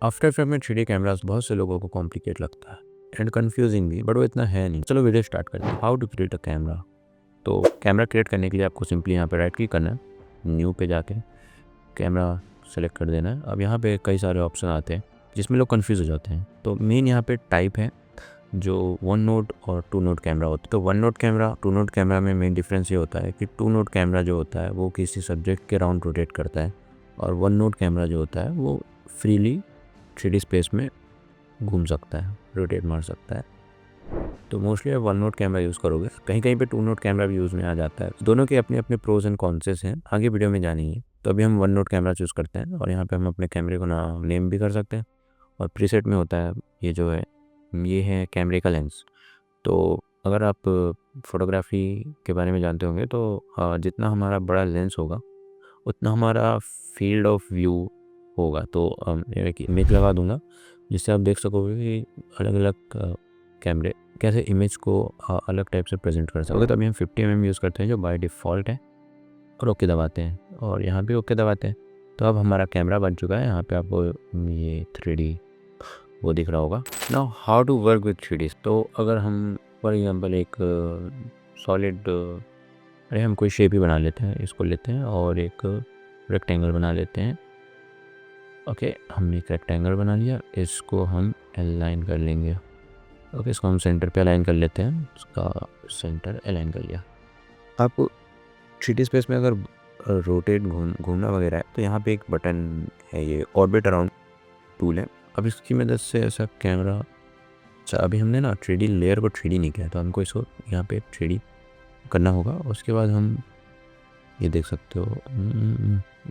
After effect में 3D cameras बहुत से लोगों को कॉम्प्लिकेट लगता है एंड कंफ्यूजिंग भी, बट वो इतना है नहीं। चलो वीडियो स्टार्ट करते हैं। How to create a camera. तो कैमरा क्रिएट करने के लिए आपको सिंपली यहाँ पे राइट क्लिक करना है, न्यू पे जाके कैमरा सेलेक्ट कर देना है। अब यहाँ पे कई सारे ऑप्शन आते हैं जिसमें लोग कन्फ्यूज़ हो जाते हैं। तो मेन यहाँ पे टाइप है जो 1 नोड और 2 नोड कैमरा होता है। तो 1 नोड कैमरा 2 नोड कैमरा में मेन डिफरेंस ये होता है कि 2 नोड कैमरा जो होता है वो किसी सब्जेक्ट के राउंड रोटेट करता है, और 1 नोड कैमरा जो होता है वो फ्रीली 3D स्पेस में घूम सकता है, रोटेट मार सकता है। तो मोस्टली आप 1 नोड कैमरा यूज़ करोगे, कहीं कहीं पे 2 नोड कैमरा भी यूज़ में आ जाता है। दोनों के अपने अपने प्रोज एंड कॉन्सेस हैं, आगे वीडियो में जानेंगे। तो अभी हम 1 नोड कैमरा चूज़ करते हैं और यहाँ पे हम अपने कैमरे को नेम भी कर सकते हैं। और प्रीसेट में होता है ये जो है, ये है कैमरे का लेंस। तो अगर आप फोटोग्राफी के बारे में जानते होंगे तो जितना हमारा बड़ा लेंस होगा उतना हमारा फील्ड ऑफ व्यू होगा। तो एक इमेज लगा दूंगा जिससे आप देख सकोगे कि अलग अलग कैमरे कैसे इमेज को अलग टाइप से प्रेजेंट कर सकोगे। तो अभी हम 50 mm यूज़ करते हैं जो बाय डिफ़ॉल्ट है, और ओके दबाते हैं, और यहाँ भी ओके दबाते हैं। तो अब हमारा कैमरा बन चुका है। यहाँ पे आपको ये 3D वो दिख रहा होगा। Now how to work with 3D। तो अगर हम फॉर एग्जांपल एक सॉलिड, अरे हम कोई शेप ही बना लेते हैं, इसको लेते हैं और एक रेक्टेंगल बना लेते हैं। ओके, हमने एक रेक्टेंगल बना लिया, इसको हम अलाइन कर लेंगे। ओके, इसको हम सेंटर पे अलाइन कर लेते हैं, इसका सेंटर अलाइन कर लिया। आपको 3D स्पेस में अगर रोटेट घूमना वगैरह है तो यहाँ पे एक बटन है, ये ऑर्बिट अराउंड टूल है। अब इसकी मदद से ऐसा कैमरा, अच्छा अभी हमने ना 3D लेयर को 3D नहीं किया, तो हमको इसको यहाँ पे 3D करना होगा। उसके बाद हम ये देख सकते हो,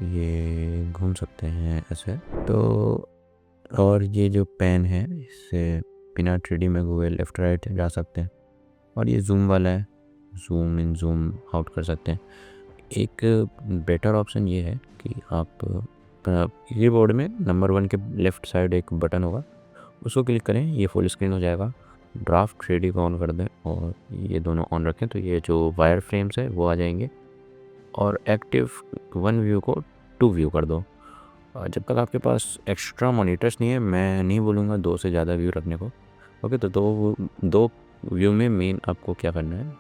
ये घूम सकते हैं ऐसे। तो और ये जो पेन है इससे बिना 3D में घूमे लेफ़्ट राइट जा सकते हैं। और ये जूम वाला है, जूम इन जूम आउट कर सकते हैं। एक बेटर ऑप्शन ये है कि आप कीबोर्ड में नंबर 1 के लेफ़्ट साइड एक बटन होगा, उसको क्लिक करें, ये फुल स्क्रीन हो जाएगा। ड्राफ्ट 3D को ऑन कर दें और ये दोनों ऑन रखें, तो ये जो वायर फ्रेम्स है वो आ जाएंगे। और एक्टिव 1 व्यू को 2 व्यू कर दो। जब तक आपके पास एक्स्ट्रा मॉनिटर्स नहीं है, मैं नहीं बोलूँगा 2 से ज़्यादा व्यू रखने को। ओके, तो दो व्यू में मेन आपको क्या करना है।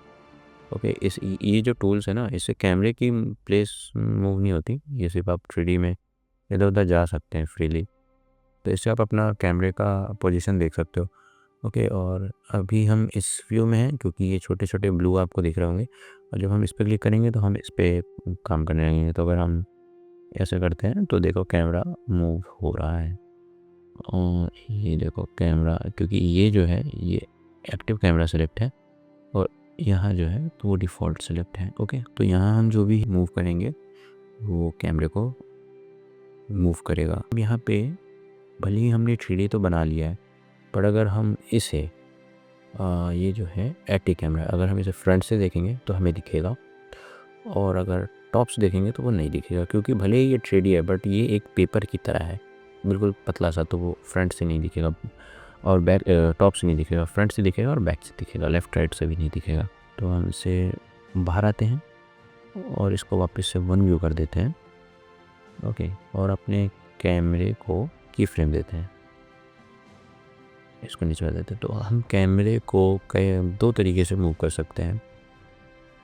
ओके, ये जो टूल्स है ना, इससे कैमरे की प्लेस मूव नहीं होती, ये सिर्फ आप 3D में इधर उधर जा सकते हैं फ्रीली। तो इससे आप अपना कैमरे का पोजीशन देख सकते हो। ओके, और अभी हम इस व्यू में हैं क्योंकि ये छोटे छोटे ब्लू आपको दिख रहे होंगे, और जब हम इस पर क्लिक करेंगे तो हम इस पर काम करने लगेंगे। तो अगर हम ऐसे करते हैं तो देखो कैमरा मूव हो रहा है, और ये देखो कैमरा, क्योंकि ये जो है ये एक्टिव कैमरा सेलेक्ट है और यहाँ जो है तो वो डिफ़ॉल्ट सेलेक्ट है। ओके, तो यहाँ हम जो भी मूव करेंगे वो कैमरे को मूव करेगा। अब यहाँ पे भले ही हमने 3D तो बना लिया है, पर अगर हम इसे ये जो है एक्टिव कैमरा, अगर हम इसे फ्रंट से देखेंगे तो हमें दिखेगा, और अगर टॉप से देखेंगे तो वो नहीं दिखेगा। क्योंकि भले ही ये 3D है बट ये एक पेपर की तरह है, बिल्कुल पतला सा, तो वो फ्रंट से नहीं दिखेगा और बैक टॉप से नहीं दिखेगा, फ्रंट से दिखेगा और बैक से दिखेगा, लेफ़्ट राइट से भी नहीं दिखेगा। तो हम इसे बाहर आते हैं और इसको वापस से 1 व्यू कर देते हैं। ओके, और अपने कैमरे को की फ्रेम देते हैं, इसको नीचे कर देते हैं। तो हम कैमरे को कई 2 तरीके से मूव कर सकते हैं।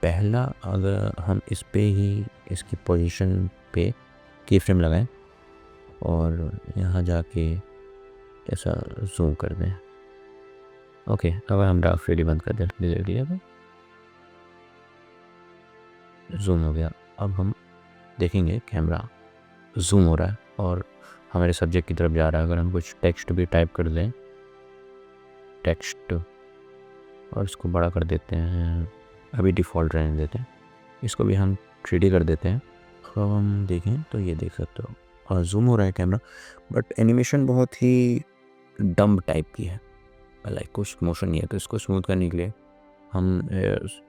पहला, अगर हम इस पे ही इसकी पोजीशन पे की फ्रेम लगाएं और यहाँ जाके ऐसा जूम कर दें। ओके, अगर हम डार्क 3D बंद कर दें, देख लिया तो जूम हो गया। अब हम देखेंगे कैमरा जूम हो रहा है और हमारे सब्जेक्ट की तरफ जा रहा है। अगर हम कुछ टेक्स्ट भी टाइप कर दें, टेक्स्ट, और इसको बड़ा कर देते हैं, अभी डिफ़ॉल्ट रहने देते हैं, इसको भी हम 3D कर देते हैं। अब हम देखें तो ये देख सकते हो, और जूम हो रहा है कैमरा, बट एनिमेशन बहुत ही डम्ब टाइप की है, लाइक कुछ मोशन नहीं है। तो इसको स्मूथ करने के लिए हम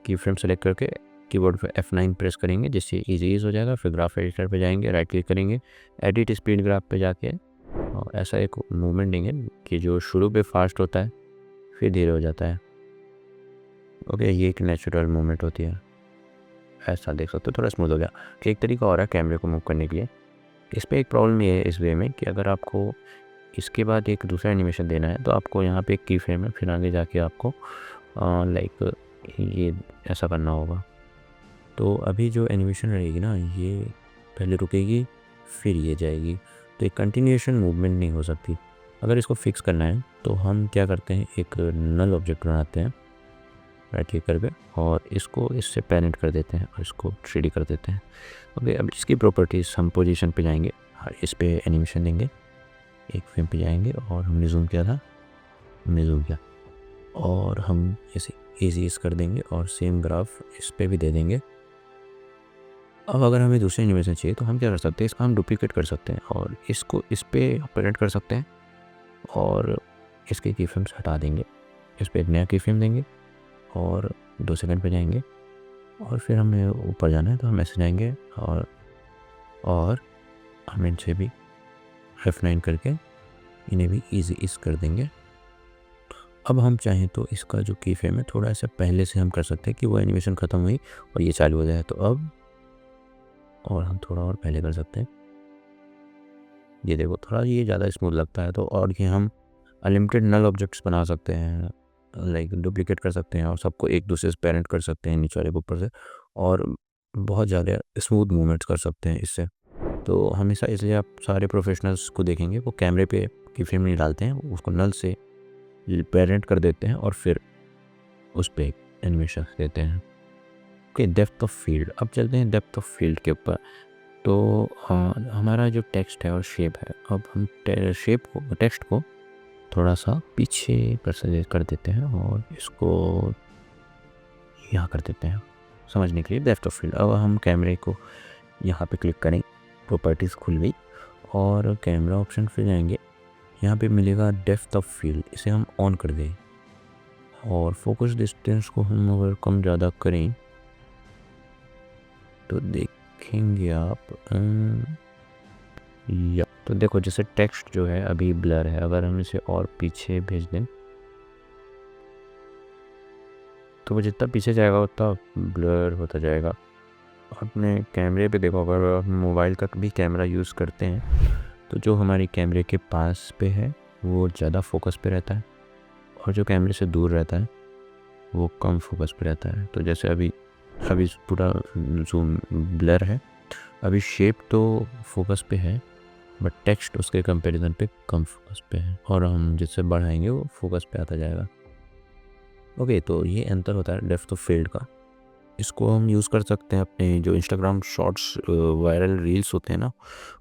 की फ्रेम सेलेक्ट करके कीबोर्ड पे F9 प्रेस करेंगे, जिससे ईज़ हो जाएगा। फिर ग्राफ एडिटर पे जाएंगे, राइट क्लिक करेंगे, एडिट स्पीड ग्राफ पे जाके और ऐसा एक मूवमेंट देंगे कि जो शुरू पे फास्ट होता है फिर धीरे हो जाता है। ओके, ये एक नेचुरल मूवमेंट होती है, ऐसा देख सकते हो, थोड़ा स्मूथ हो गया। एक तरीका और है कैमरे को मूव करने के लिए। इस पर एक प्रॉब्लम ये है इस वे में कि अगर आपको इसके बाद एक दूसरा एनिमेशन देना है तो आपको यहाँ पे एक की फ्रेम है, फिर आगे जाके आपको लाइक ये ऐसा करना होगा। तो अभी जो एनिमेशन रहेगी ना, ये पहले रुकेगी फिर ये जाएगी, तो एक कंटिन्यूएशन मूवमेंट नहीं हो सकती। अगर इसको फिक्स करना है तो हम क्या करते हैं, एक नल ऑब्जेक्ट बनाते हैं राइट क्लिक करके और इसको इससे पेरेंट कर देते हैं और इसको 3D कर देते हैं। ओके, अब इसकी प्रॉपर्टीज़ हम पोजीशन पे जाएंगे और इस पे एनिमेशन देंगे, एक फ्रेम पे जाएंगे और हमने जूम किया था, हमने जूम किया और हम इसे इस कर देंगे और सेम ग्राफ इस पे भी दे देंगे। अब अगर हमें दूसरे एनिमेशन चाहिए तो हम क्या कर सकते हैं, इसका हम डुप्लीकेट कर सकते हैं और इसको इस पे ऑपरेट कर सकते हैं और इसके की फ्रेम्स हटा देंगे, इस पर एक नया की फ्रेम देंगे और 2 सेकंड पे जाएंगे और फिर हमें ऊपर जाना है तो हम ऐसे जाएंगे और हम इनसे भी F9 करके इन्हें भी ईजी इस कर देंगे। अब हम चाहें तो इसका जो की फ्रेम है थोड़ा सा पहले से हम कर सकते हैं कि वो एनिमेशन ख़त्म हुई और ये चालू हो जाए, तो अब और हम थोड़ा और पहले कर सकते हैं। ये देखो थोड़ा ये ज़्यादा स्मूथ लगता है, तो और ये हम अनलिमिटेड नल ऑब्जेक्ट्स बना सकते हैं, लाइक डुप्लीकेट कर सकते हैं और सबको एक दूसरे से पेरेंट कर सकते हैं नीचे वाले के ऊपर से, और बहुत ज़्यादा स्मूथ मूवमेंट्स कर सकते हैं इससे। तो हमेशा इसलिए आप सारे प्रोफेशनल्स को देखेंगे वो कैमरे पे की फ्रेम नहीं डालते हैं, उसको नल से पेरेंट कर देते हैं और फिर उस पर एनिमेशन देते हैं। Okay, depth of field. अब चलते हैं डेप्थ ऑफ फील्ड के ऊपर। तो हमारा जो टेक्स्ट है और शेप है, अब हम शेप को टेक्स्ट को थोड़ा सा पीछे कर देते हैं और इसको यहाँ कर देते हैं समझने के लिए, डेप्थ ऑफ फील्ड। अब हम कैमरे को यहाँ पे क्लिक करें, प्रॉपर्टीज़ खुल गई और कैमरा ऑप्शन पे जाएंगे, यहाँ पे मिलेगा डेप्थ ऑफ फील्ड, इसे हम ऑन कर दें और फोकस डिस्टेंस को हम अगर कम ज़्यादा करें तो देखेंगे आप या तो देखो जैसे टेक्स्ट जो है अभी ब्लर है, अगर हम इसे और पीछे भेज दें तो वो जितना पीछे जाएगा उतना ब्लर होता जाएगा। अपने कैमरे पे देखो, अगर हम मोबाइल का भी कैमरा यूज़ करते हैं तो जो हमारी कैमरे के पास पे है वो ज़्यादा फोकस पे रहता है और जो कैमरे से दूर रहता है वो कम फोकस पे रहता है। तो जैसे अभी पूरा जूम ब्लर है, अभी शेप तो फोकस पे है बट टेक्स्ट उसके कंपैरिजन पे कम फोकस पे है, और हम जिससे बढ़ाएंगे वो फोकस पे आता जाएगा। ओके, तो ये अंतर होता है डेप्थ ऑफ फील्ड का। इसको हम यूज़ कर सकते हैं अपने जो इंस्टाग्राम शॉर्ट्स वायरल रील्स होते हैं ना,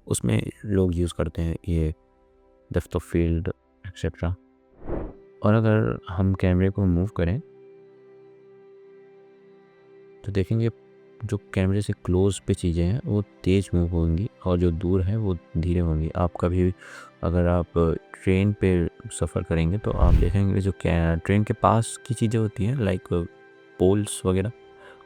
उसमें लोग यूज़ करते हैं ये डेप्थ ऑफ फील्ड एक्सेट्रा। और अगर हम कैमरे को मूव करें तो देखेंगे जो कैमरे से क्लोज पे चीज़ें हैं वो तेज़ मूव होंगी और जो दूर है वो धीरे होंगी। आप कभी अगर आप ट्रेन पे सफ़र करेंगे तो आप देखेंगे जो ट्रेन के पास की चीज़ें होती हैं लाइक पोल्स वगैरह,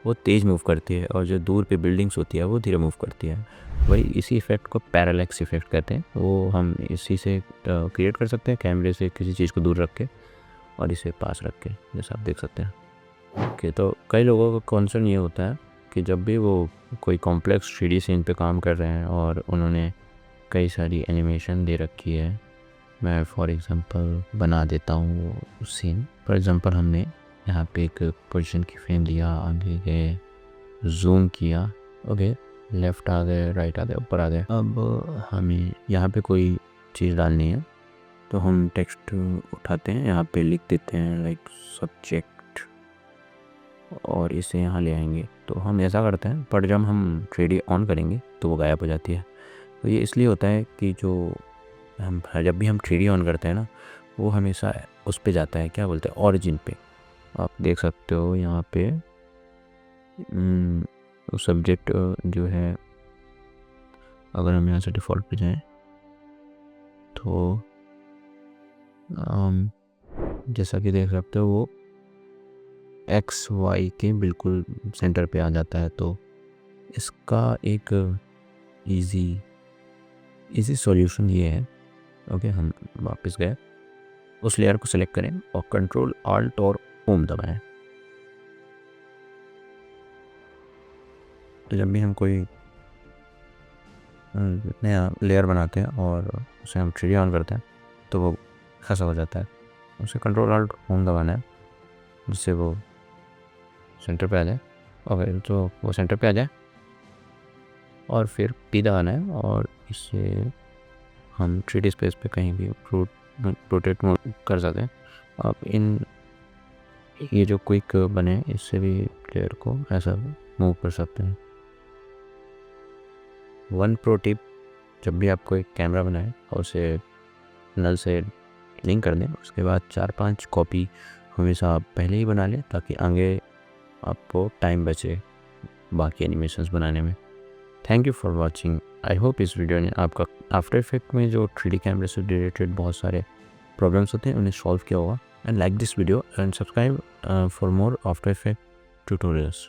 वो तेज़ मूव करती है और जो दूर पे बिल्डिंग्स होती है वो धीरे मूव करती है। वही इसी इफ़ेक्ट को पैरालैक्स इफ़ेक्ट कहते हैं, वो हम इसी से क्रिएट कर सकते हैं कैमरे से किसी चीज़ को दूर रख के और इसे पास रख के, जैसा आप देख सकते हैं। ओके, तो कई लोगों का कॉन्सर्न ये होता है कि जब भी वो कोई कॉम्प्लेक्स 3D सीन पे काम कर रहे हैं और उन्होंने कई सारी एनिमेशन दे रखी है, मैं फॉर एग्ज़ाम्पल बना देता हूँ वो सीन। फॉर एग्ज़ाम्पल हमने यहाँ पे एक पोजीशन की फ्रेम लिया, आगे गए, जूम किया, ओके, लेफ़्ट आ गए, राइट आ गए, ऊपर आ गए। अब हमें यहाँ पे कोई चीज़ डालनी है तो हम टेक्स्ट उठाते हैं, यहाँ पे लिख देते हैं लाइक सब्जेक्ट और इसे यहाँ ले आएंगे। तो हम ऐसा करते हैं, पर जब हम 3D ऑन करेंगे तो वो गायब हो जाती है। तो ये इसलिए होता है कि जो हम जब भी हम 3D ऑन करते हैं ना, वो हमेशा उस पे जाता है, क्या बोलते हैं, ओरिजिन पे। आप देख सकते हो यहाँ पे सब्जेक्ट जो है, अगर हम यहाँ से डिफ़ॉल्ट पे जाएं तो जैसा कि देख सकते हो वो XY के बिल्कुल सेंटर पे आ जाता है। तो इसका एक इजी सॉल्यूशन ये है, ओके, हम वापस गए, उस लेयर को सिलेक्ट करें और कंट्रोल ऑल्ट और होम दबाएं। तो जब भी हम कोई नया लेयर बनाते हैं और उसे हम 3D ऑन करते हैं तो वो ऐसा हो जाता है। उसे कंट्रोल ऑल्ट होम दबाना है जिससे वो सेंटर पे आ जाए, और तो वो सेंटर पे आ जाए, और फिर पी दबाना है और इससे हम 3D स्पेस पे कहीं भी रोटेट कर सकते हैं। अब ये जो क्विक बने इससे भी प्लेयर को ऐसा मूव कर सकते हैं। वन प्रो टिप, जब भी आपको एक कैमरा बनाए और उसे नल से लिंक कर दें, उसके बाद 4-5 कॉपी हमेशा आप पहले ही बना लें ताकि आगे आपको टाइम बचे बाकी एनिमेशंस बनाने में। Thank you for watching. I hope इस वीडियो ने आपका आफ्टर इफेक्ट में जो 3D कैमरे से रिलेटेड बहुत सारे प्रॉब्लम्स होते हैं उन्हें सॉल्व किया होगा। And like this video and subscribe for more after effect tutorials.